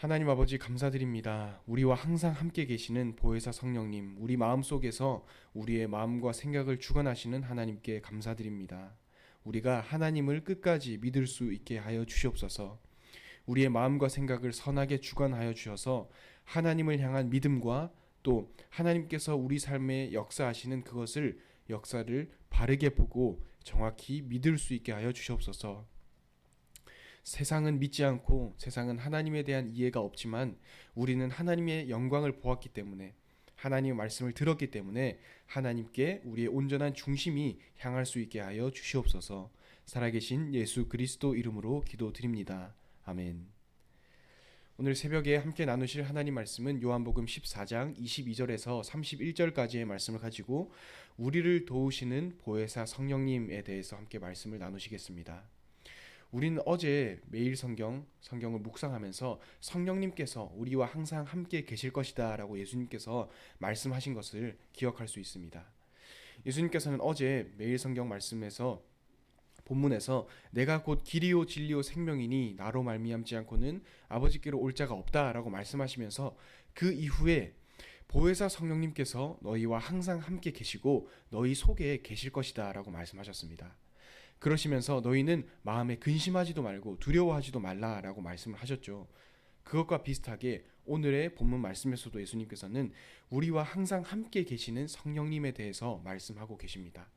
하나님 아버지 감사드립니다. 우리와 항상 함께 계시는 보혜사 성령님, 우리 마음속에서 우리의 마음과 생각을 주관하시는 하나님께 감사드립니다. 우리가 하나님을 끝까지 믿을 수 있게 하여 주시옵소서. 우리의 마음과 생각을 선하게 주관하여 주셔서 하나님을 향한 믿음과 또 하나님께서 우리 삶에 역사하시는 역사를 바르게 보고 정확히 믿을 수 있게 하여 주시옵소서. 세상은 믿지 않고 세상은 하나님에 대한 이해가 없지만 우리는 하나님의 영광을 보았기 때문에 하나님의 말씀을 들었기 때문에 하나님께 우리의 온전한 중심이 향할 수 있게 하여 주시옵소서. 살아계신 예수 그리스도 이름으로 기도드립니다. 아멘. 오늘 새벽에 함께 나누실 하나님 말씀은 요한복음 14장 22절에서 31절까지의 말씀을 가지고 우리를 도우시는 보혜사 성령님에 대해서 함께 말씀을 나누시겠습니다. 우리는 어제 매일 성경을 묵상하면서 성령님께서 우리와 항상 함께 계실 것이다 라고 예수님께서 말씀하신 것을 기억할 수 있습니다. 예수님께서는 어제 매일 성경 말씀에서 본문에서 내가 곧 길이요 진리요 생명이니 나로 말미암지 않고는 아버지께로 올 자가 없다라고 말씀하시면서 그 이후에 보혜사 성령님께서 너희와 항상 함께 계시고 너희 속에 계실 것이다 라고 말씀하셨습니다. 그러시면서 너희는 마음에 근심하지도 말고 두려워하지도 말라라고 말씀을 하셨죠. 그것과 비슷하게 오늘의 본문 말씀에서도 예수님께서는 우리와 항상 함께 계시는 성령님에 대해서 말씀하고 계십니다.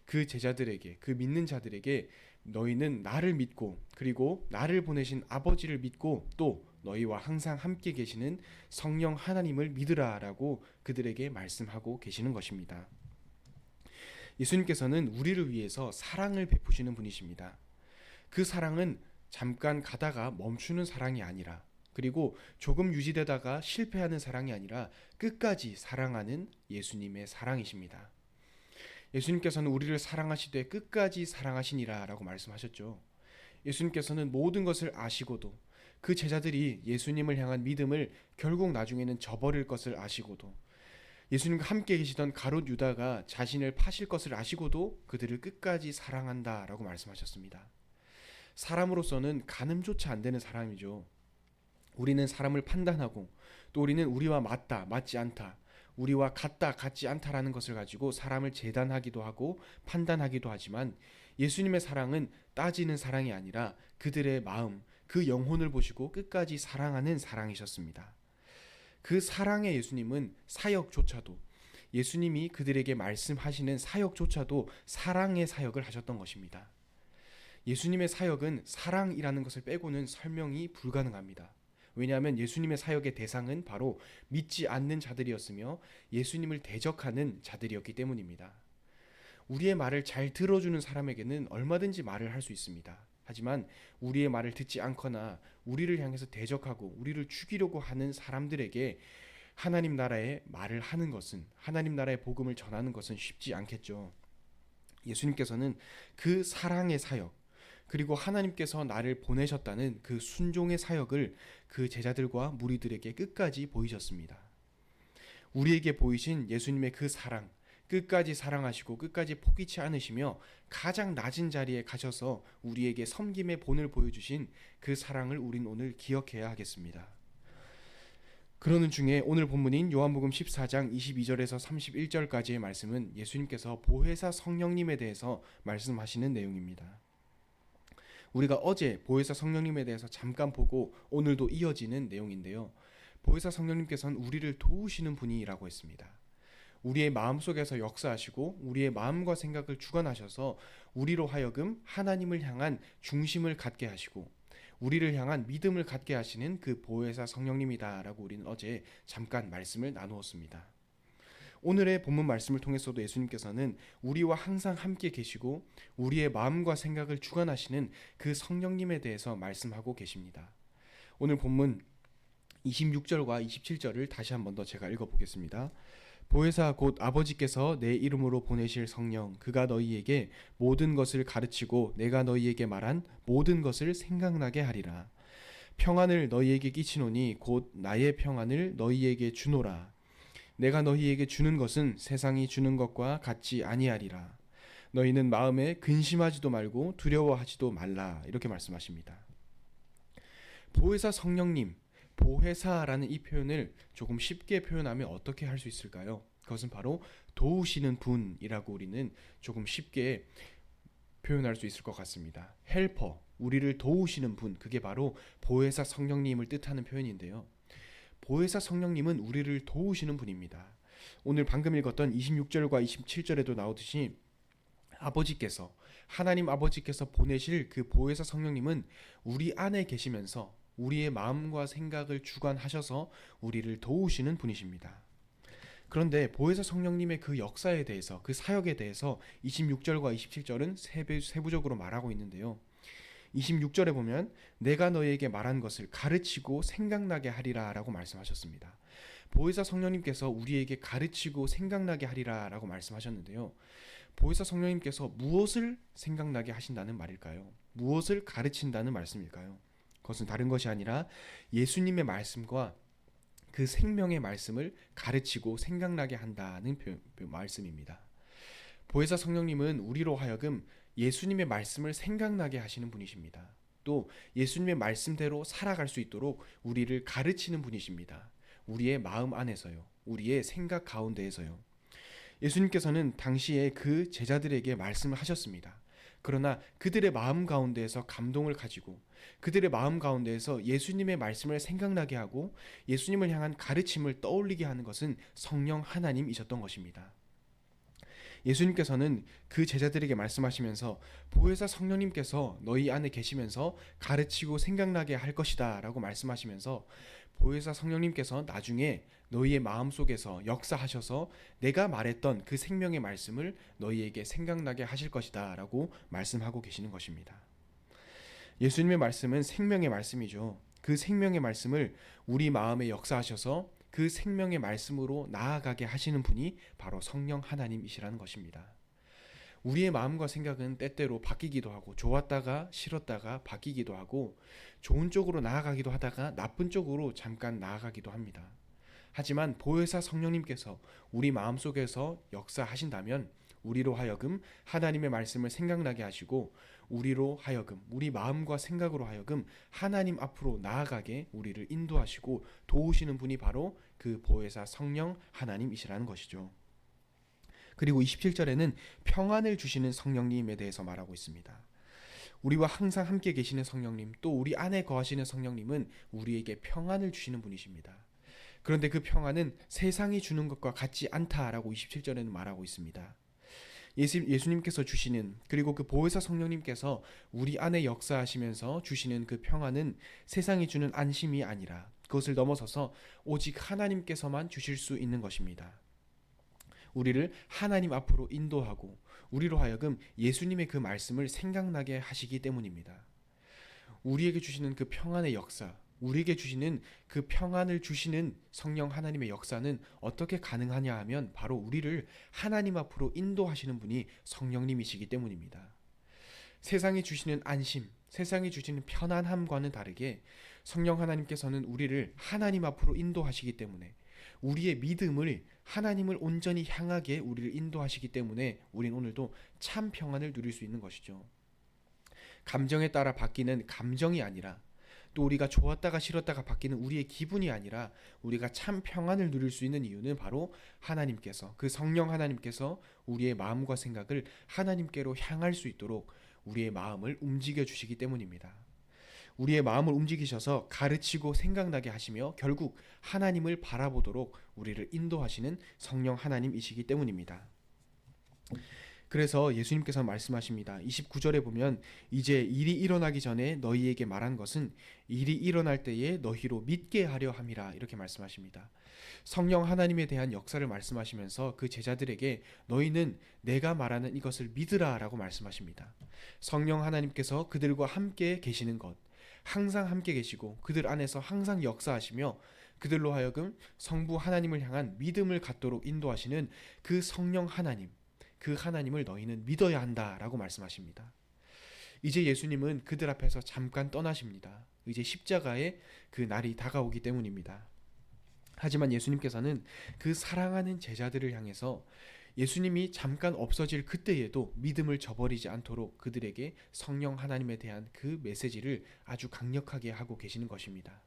그 제자들에게, 그 믿는 자들에게 너희는 나를 믿고 그리고 나를 보내신 아버지를 믿고 또 너희와 항상 함께 계시는 성령 하나님을 믿으라라고 그들에게 말씀하고 계시는 것입니다. 예수님께서는 우리를 위해서 사랑을 베푸시는 분이십니다. 그 사랑은 잠깐 가다가 멈추는 사랑이 아니라 그리고 조금 유지되다가 실패하는 사랑이 아니라 끝까지 사랑하는 예수님의 사랑이십니다. 예수님께서는 우리를 사랑하시되 끝까지 사랑하시니라 라고 말씀하셨죠. 예수님께서는 모든 것을 아시고도 그 제자들이 예수님을 향한 믿음을 결국 나중에는 저버릴 것을 아시고도 예수님과 함께 계시던 가룟 유다가 자신을 파실 것을 아시고도 그들을 끝까지 사랑한다라고 말씀하셨습니다. 사람으로서는 가늠조차 안 되는 사람이죠. 우리는 사람을 판단하고 또 우리는 우리와 맞다, 맞지 않다, 우리와 같다, 같지 않다라는 것을 가지고 사람을 재단하기도 하고 판단하기도 하지만 예수님의 사랑은 따지는 사랑이 아니라 그들의 마음, 그 영혼을 보시고 끝까지 사랑하는 사랑이셨습니다. 그 사랑의 예수님은 사역조차도 예수님이 그들에게 말씀하시는 사역조차도 사랑의 사역을 하셨던 것입니다. 예수님의 사역은 사랑이라는 것을 빼고는 설명이 불가능합니다. 왜냐하면 예수님의 사역의 대상은 바로 믿지 않는 자들이었으며 예수님을 대적하는 자들이었기 때문입니다. 우리의 말을 잘 들어주는 사람에게는 얼마든지 말을 할 수 있습니다. 하지만 우리의 말을 듣지 않거나 우리를 향해서 대적하고 우리를 죽이려고 하는 사람들에게 하나님 나라의 말을 하는 것은, 하나님 나라의 복음을 전하는 것은 쉽지 않겠죠. 예수님께서는 그 사랑의 사역, 그리고 하나님께서 나를 보내셨다는 그 순종의 사역을 그 제자들과 무리들에게 끝까지 보이셨습니다. 우리에게 보이신 예수님의 그 사랑, 끝까지 사랑하시고 끝까지 포기치 않으시며 가장 낮은 자리에 가셔서 우리에게 섬김의 본을 보여주신 그 사랑을 우린 오늘 기억해야 하겠습니다. 그러는 중에 오늘 본문인 요한복음 14장 22절에서 31절까지의 말씀은 예수님께서 보혜사 성령님에 대해서 말씀하시는 내용입니다. 우리가 어제 보혜사 성령님에 대해서 잠깐 보고 오늘도 이어지는 내용인데요. 보혜사 성령님께서는 우리를 도우시는 분이라고 했습니다. 우리의 마음속에서 역사하시고 우리의 마음과 생각을 주관하셔서 우리로 하여금 하나님을 향한 중심을 갖게 하시고 우리를 향한 믿음을 갖게 하시는 그 보혜사 성령님이다라고 우리는 어제 잠깐 말씀을 나누었습니다. 오늘의 본문 말씀을 통해서도 예수님께서는 우리와 항상 함께 계시고 우리의 마음과 생각을 주관하시는 그 성령님에 대해서 말씀하고 계십니다. 오늘 본문 26절과 27절을 다시 한 번 더 제가 읽어보겠습니다. 보혜사 곧 아버지께서 내 이름으로 보내실 성령 그가 너희에게 모든 것을 가르치고 내가 너희에게 말한 모든 것을 생각나게 하리라. 평안을 너희에게 끼치노니 곧 나의 평안을 너희에게 주노라. 내가 너희에게 주는 것은 세상이 주는 것과 같지 아니하리라. 너희는 마음에 근심하지도 말고 두려워하지도 말라. 이렇게 말씀하십니다. 보혜사 성령님, 보혜사라는 이 표현을 조금 쉽게 표현하면 어떻게 할 수 있을까요? 그것은 바로 도우시는 분이라고 우리는 조금 쉽게 표현할 수 있을 것 같습니다. 헬퍼, 우리를 도우시는 분, 그게 바로 보혜사 성령님을 뜻하는 표현인데요. 보혜사 성령님은 우리를 도우시는 분입니다. 오늘 방금 읽었던 26절과 27절에도 나오듯이 아버지께서, 하나님 아버지께서 보내실 그 보혜사 성령님은 우리 안에 계시면서 우리의 마음과 생각을 주관하셔서 우리를 도우시는 분이십니다. 그런데 보혜사 성령님의 그 역사에 대해서, 그 사역에 대해서 26절과 27절은 세부적으로 말하고 있는데요. 26절에 보면 내가 너희에게 말한 것을 가르치고 생각나게 하리라 라고 말씀하셨습니다. 보혜사 성령님께서 우리에게 가르치고 생각나게 하리라 라고 말씀하셨는데요. 보혜사 성령님께서 무엇을 생각나게 하신다는 말일까요? 무엇을 가르친다는 말씀일까요? 그것은 다른 것이 아니라 예수님의 말씀과 그 생명의 말씀을 가르치고 생각나게 한다는 말씀입니다. 보혜사 성령님은 우리로 하여금 예수님의 말씀을 생각나게 하시는 분이십니다. 또 예수님의 말씀대로 살아갈 수 있도록 우리를 가르치는 분이십니다. 우리의 마음 안에서요. 우리의 생각 가운데에서요. 예수님께서는 당시에 그 제자들에게 말씀을 하셨습니다. 그러나 그들의 마음 가운데에서 감동을 가지고 그들의 마음 가운데에서 예수님의 말씀을 생각나게 하고 예수님을 향한 가르침을 떠올리게 하는 것은 성령 하나님이셨던 것입니다. 예수님께서는 그 제자들에게 말씀하시면서 보혜사 성령님께서 너희 안에 계시면서 가르치고 생각나게 할 것이다 라고 말씀하시면서 보혜사 성령님께서 나중에 너희의 마음속에서 역사하셔서 내가 말했던 그 생명의 말씀을 너희에게 생각나게 하실 것이다 라고 말씀하고 계시는 것입니다. 예수님의 말씀은 생명의 말씀이죠. 그 생명의 말씀을 우리 마음에 역사하셔서 그 생명의 말씀으로 나아가게 하시는 분이 바로 성령 하나님이시라는 것입니다. 우리의 마음과 생각은 때때로 바뀌기도 하고 좋았다가 싫었다가 바뀌기도 하고 좋은 쪽으로 나아가기도 하다가 나쁜 쪽으로 잠깐 나아가기도 합니다. 하지만 보혜사 성령님께서 우리 마음속에서 역사하신다면 우리로 하여금 하나님의 말씀을 생각나게 하시고 우리로 하여금 우리 마음과 생각으로 하여금 하나님 앞으로 나아가게 우리를 인도하시고 도우시는 분이 바로 그 보혜사 성령 하나님이시라는 것이죠. 그리고 27절에는 평안을 주시는 성령님에 대해서 말하고 있습니다. 우리와 항상 함께 계시는 성령님, 또 우리 안에 거하시는 성령님은 우리에게 평안을 주시는 분이십니다. 그런데 그 평안은 세상이 주는 것과 같지 않다라고 27절에는 말하고 있습니다. 예수님께서 주시는, 그리고 그 보혜사 성령님께서 우리 안에 역사하시면서 주시는 그 평안은 세상이 주는 안심이 아니라 그것을 넘어서서 오직 하나님께서만 주실 수 있는 것입니다. 우리를 하나님 앞으로 인도하고 우리로 하여금 예수님의 그 말씀을 생각나게 하시기 때문입니다. 우리에게 주시는 그 평안의 역사, 우리에게 주시는 그 평안을 주시는 성령 하나님의 역사는 어떻게 가능하냐 하면 바로 우리를 하나님 앞으로 인도하시는 분이 성령님이시기 때문입니다. 세상이 주시는 안심, 세상이 주시는 편안함과는 다르게 성령 하나님께서는 우리를 하나님 앞으로 인도하시기 때문에 우리의 믿음을 하나님을 온전히 향하게 우리를 인도하시기 때문에 우린 오늘도 참 평안을 누릴 수 있는 것이죠. 감정에 따라 바뀌는 감정이 아니라 또 우리가 좋았다가 싫었다가 바뀌는 우리의 기분이 아니라 우리가 참 평안을 누릴 수 있는 이유는 바로 하나님께서, 그 성령 하나님께서 우리의 마음과 생각을 하나님께로 향할 수 있도록 우리의 마음을 움직여 주시기 때문입니다. 우리의 마음을 움직이셔서 가르치고 생각나게 하시며 결국 하나님을 바라보도록 우리를 인도하시는 성령 하나님이시기 때문입니다. 그래서 예수님께서 말씀하십니다. 29절에 보면 이제 일이 일어나기 전에 너희에게 말한 것은 일이 일어날 때에 너희로 믿게 하려 함이라, 이렇게 말씀하십니다. 성령 하나님에 대한 역사를 말씀하시면서 그 제자들에게 너희는 내가 말하는 이것을 믿으라 라고 말씀하십니다. 성령 하나님께서 그들과 함께 계시는 것, 항상 함께 계시고 그들 안에서 항상 역사하시며 그들로 하여금 성부 하나님을 향한 믿음을 갖도록 인도하시는 그 성령 하나님, 그 하나님을 너희는 믿어야 한다라고 말씀하십니다. 이제 예수님은 그들 앞에서 잠깐 떠나십니다. 이제 십자가의 그 날이 다가오기 때문입니다. 하지만 예수님께서는 그 사랑하는 제자들을 향해서 예수님이 잠깐 없어질 그때에도 믿음을 저버리지 않도록 그들에게 성령 하나님에 대한 그 메시지를 아주 강력하게 하고 계시는 것입니다.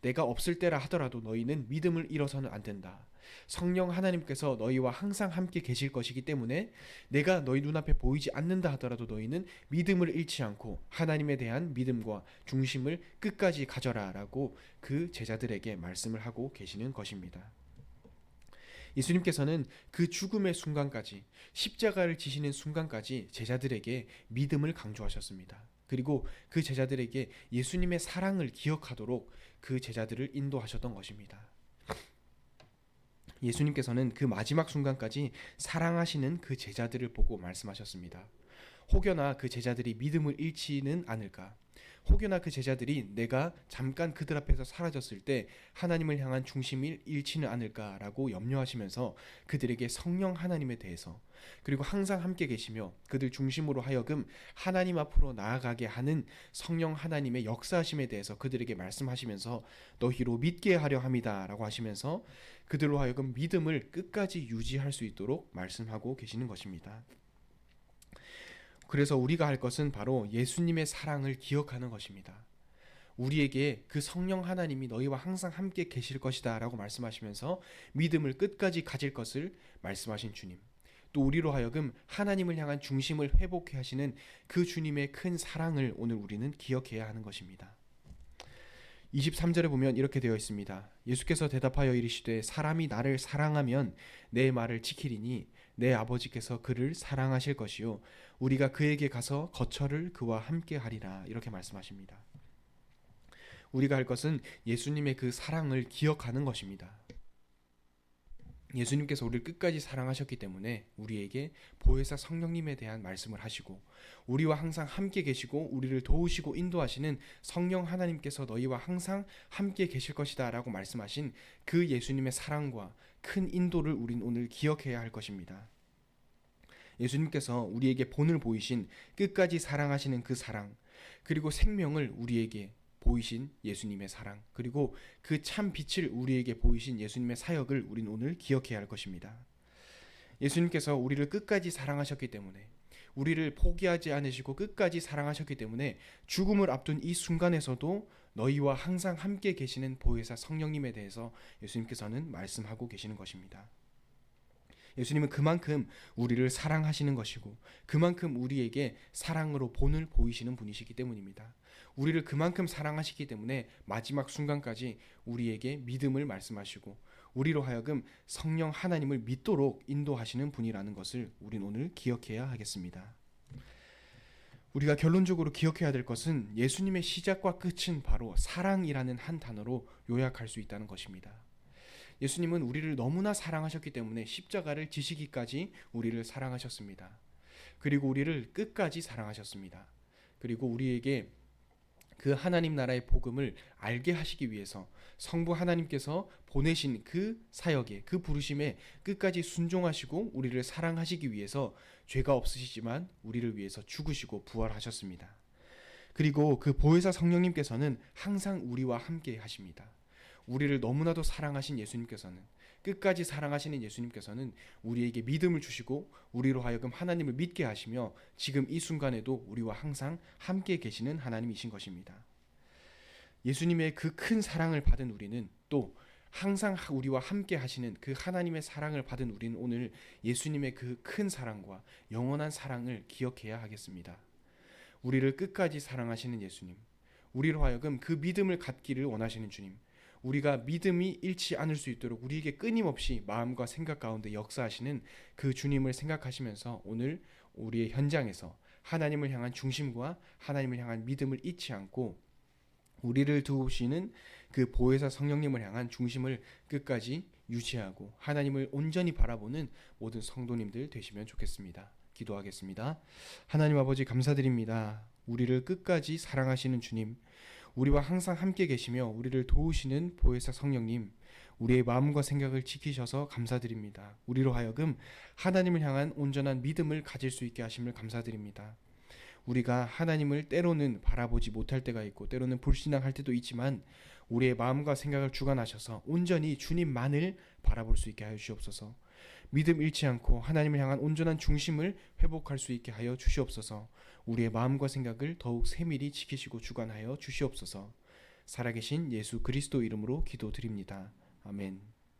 내가 없을 때라 하더라도 너희는 믿음을 잃어서는 안 된다. 성령 하나님께서 너희와 항상 함께 계실 것이기 때문에 내가 너희 눈앞에 보이지 않는다 하더라도 너희는 믿음을 잃지 않고 하나님에 대한 믿음과 중심을 끝까지 가져라 라고 그 제자들에게 말씀을 하고 계시는 것입니다. 예수님께서는 그 죽음의 순간까지, 십자가를 지시는 순간까지 제자들에게 믿음을 강조하셨습니다. 그리고 그 제자들에게 예수님의 사랑을 기억하도록 그 제자들을 인도하셨던 것입니다. 예수님께서는 그 마지막 순간까지 사랑하시는 그 제자들을 보고 말씀하셨습니다. 혹여나 그 제자들이 믿음을 잃지는 않을까? 혹여나 그 제자들이 내가 잠깐 그들 앞에서 사라졌을 때 하나님을 향한 중심을 잃지는 않을까라고 염려하시면서 그들에게 성령 하나님에 대해서, 그리고 항상 함께 계시며 그들 중심으로 하여금 하나님 앞으로 나아가게 하는 성령 하나님의 역사하심에 대해서 그들에게 말씀하시면서 너희로 믿게 하려 함이다 라고 하시면서 그들로 하여금 믿음을 끝까지 유지할 수 있도록 말씀하고 계시는 것입니다. 그래서 우리가 할 것은 바로 예수님의 사랑을 기억하는 것입니다. 우리에게 그 성령 하나님이 너희와 항상 함께 계실 것이다 라고 말씀하시면서 믿음을 끝까지 가질 것을 말씀하신 주님, 또 우리로 하여금 하나님을 향한 중심을 회복해 하시는 그 주님의 큰 사랑을 오늘 우리는 기억해야 하는 것입니다. 23절에 보면 이렇게 되어 있습니다. 예수께서 대답하여 이르시되 사람이 나를 사랑하면 내 말을 지키리니 내 아버지께서 그를 사랑하실 것이요 우리가 그에게 가서 거처를 그와 함께 하리라. 이렇게 말씀하십니다. 우리가 할 것은 예수님의 그 사랑을 기억하는 것입니다. 예수님께서 우리를 끝까지 사랑하셨기 때문에 우리에게 보혜사 성령님에 대한 말씀을 하시고 우리와 항상 함께 계시고 우리를 도우시고 인도하시는 성령 하나님께서 너희와 항상 함께 계실 것이다 라고 말씀하신 그 예수님의 사랑과 큰 인도를 우린 오늘 기억해야 할 것입니다. 예수님께서 우리에게 본을 보이신 끝까지 사랑하시는 그 사랑, 그리고 생명을 우리에게 보이신 예수님의 사랑, 그리고 그 참 빛을 우리에게 보이신 예수님의 사역을 우린 오늘 기억해야 할 것입니다. 예수님께서 우리를 끝까지 사랑하셨기 때문에, 우리를 포기하지 않으시고 끝까지 사랑하셨기 때문에 죽음을 앞둔 이 순간에서도 너희와 항상 함께 계시는 보혜사 성령님에 대해서 예수님께서는 말씀하고 계시는 것입니다. 예수님은 그만큼 우리를 사랑하시는 것이고 그만큼 우리에게 사랑으로 본을 보이시는 분이시기 때문입니다. 우리를 그만큼 사랑하시기 때문에 마지막 순간까지 우리에게 믿음을 말씀하시고 우리로 하여금 성령 하나님을 믿도록 인도하시는 분이라는 것을 우린 오늘 기억해야 하겠습니다. 우리가 결론적으로 기억해야 될 것은 예수님의 시작과 끝은 바로 사랑이라는 한 단어로 요약할 수 있다는 것입니다. 예수님은 우리를 너무나 사랑하셨기 때문에 십자가를 지시기까지 우리를 사랑하셨습니다. 그리고 우리를 끝까지 사랑하셨습니다. 그리고 우리에게 그 하나님 나라의 복음을 알게 하시기 위해서 성부 하나님께서 보내신 그 사역에, 그 부르심에 끝까지 순종하시고 우리를 사랑하시기 위해서 죄가 없으시지만 우리를 위해서 죽으시고 부활하셨습니다. 그리고 그 보혜사 성령님께서는 항상 우리와 함께 하십니다. 우리를 너무나도 사랑하신 예수님께서는, 끝까지 사랑하시는 예수님께서는 우리에게 믿음을 주시고 우리로 하여금 하나님을 믿게 하시며 지금 이 순간에도 우리와 항상 함께 계시는 하나님이신 것입니다. 예수님의 그 큰 사랑을 받은 우리는, 또 항상 우리와 함께 하시는 그 하나님의 사랑을 받은 우리는 오늘 예수님의 그 큰 사랑과 영원한 사랑을 기억해야 하겠습니다. 우리를 끝까지 사랑하시는 예수님, 우리로 하여금 그 믿음을 갖기를 원하시는 주님, 우리가 믿음이 잃지 않을 수 있도록 우리에게 끊임없이 마음과 생각 가운데 역사하시는 그 주님을 생각하시면서 오늘 우리의 현장에서 하나님을 향한 중심과 하나님을 향한 믿음을 잊지 않고 우리를 도우시는 그 보혜사 성령님을 향한 중심을 끝까지 유지하고 하나님을 온전히 바라보는 모든 성도님들 되시면 좋겠습니다. 기도하겠습니다. 하나님 아버지 감사드립니다. 우리를 끝까지 사랑하시는 주님, 우리와 항상 함께 계시며 우리를 도우시는 보혜사 성령님, 우리의 마음과 생각을 지키셔서 감사드립니다. 우리로 하여금 하나님을 향한 온전한 믿음을 가질 수 있게 하심을 감사드립니다. 우리가 하나님을 때로는 바라보지 못할 때가 있고 때로는 불신앙할 때도 있지만 우리의 마음과 생각을 주관하셔서 온전히 주님만을 바라볼 수 있게 하여 주시옵소서. 믿음 잃지 않고 하나님을 향한 온전한 중심을 회복할 수 있게 하여 주시옵소서. 우리의 마음과 생각을 더욱 세밀히 지키시고 주관하여 주시옵소서. 살아계신 예수 그리스도 이름으로 기도드립니다. 아멘.